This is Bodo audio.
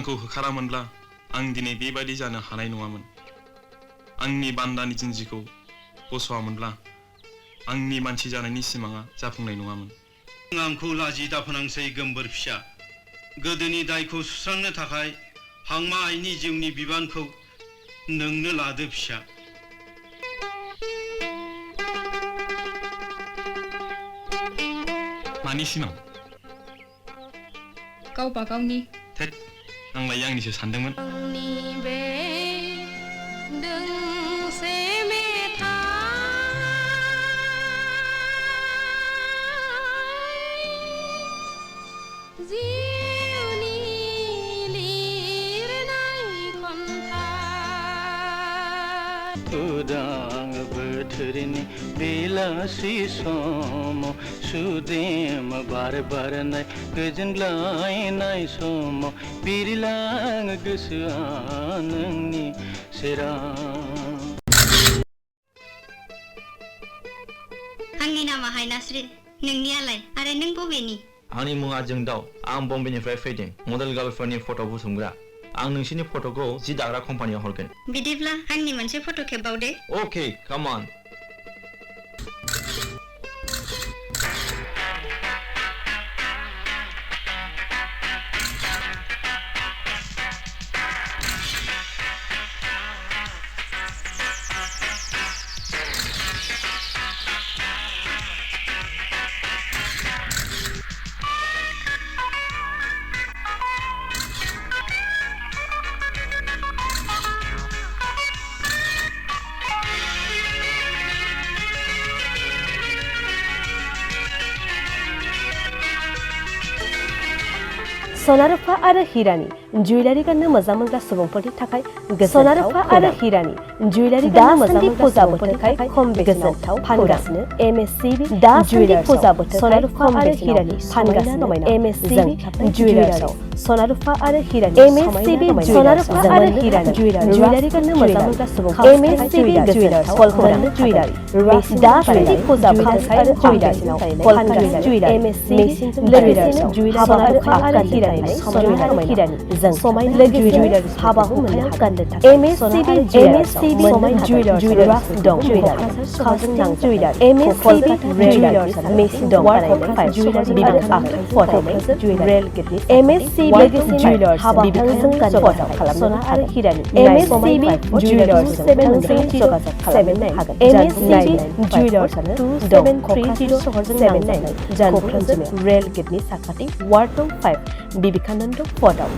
आंखौ होखारामोनब्ला आं दिनै बेबायदि जानो हानाय नङामोन। आंनि बान्दानि जिन्जिखौ बस'आमोनब्ला आंनि मानसि जानायनि सिमाङा जाफुंनाय नङामोन। आंखौ लाजि दाफोनांसै गोमबोर फिसा, गोदोनि दायखौ सुस्रांनो थाखाय हांमा आइनि जिउनि बिबानखौ नोंनो लादो फिसा। मानि सिमां? गावबा गावनि। थेट, आंलाय आंनिसो सानदोंमोन। उदां बोथोरनि बेलासि समाव सुदेम बार बारनाय गोजोनग्लायनाय समाव बिरलाङो गोसोआ नोंनि सेराव। आंनि नामा हायनास्रि, नोंनियालाय आरो नों बबेनि? आंनि मुङा जोंदाव, आं बम्बेनिफ्राय फैदों। मडेल गार्लफोरनि फट' बुथुमग्रा। आं नोंसिनि फट'खौ जि दाग्रा कम्पानियाव हरगोन। बिदिब्ला आंनि मोनसे फट' खेबबावदे। अके, काम अन। सनारुफा आरो हिरानि जुवेलारि गाननो मोजां मोनग्रा सुबुंफोरनि थाखाय सनारुफा आरो हिरानि जुवेलारि गाननो मोजां मोनग्रा सुबुंफोरनि थाखाय खम बेसेनाव फानगासिनो एमएससीबी जुवेलार्स फुजा बोथोर सनारुफा आरो हिरानि फानगासिनो एमएससीबी जुवेलार्सआव सनारुफा आरो हिरानि एमएससीबी सनारुफा आरो हिरानि जुवेलारि गाननो मोजां मोनग्रा सुबुंफोर एमएससीबी जुवेलार्स कलकाता जुवेलारि दासान्दि फुजा बोथोर आरो जुवेलारि कलकाता जुवेलारि एमएससीबी जुवेलार्सआव सनारुफा आरो हिरानि जों समायना जुवेलार्स हाबा हुखायाव गाननो थाखाय एमएससीबी जुवेलार्स दं। खाजों नां जुवेलार्स एमएससीबी जुवेलार्स मेसिन दं बानायनाय जुवेलार्स बिबान आखाइ फटायनाय रेल गेटनि एमएससीबी जुवेलार्स हाबा हुखायाव गाननो खालामनो आरो हिरानि एमएससीबी जुवेलार्स 730 जगाजग खालामनो हागोन। एमएससीबी जुवेलार्स 2730 सहरजों नांजाबनाय क'क्राझार रेल गेटनि साखाथि वार्ड नं 5 बिबिकानन्द फटआव।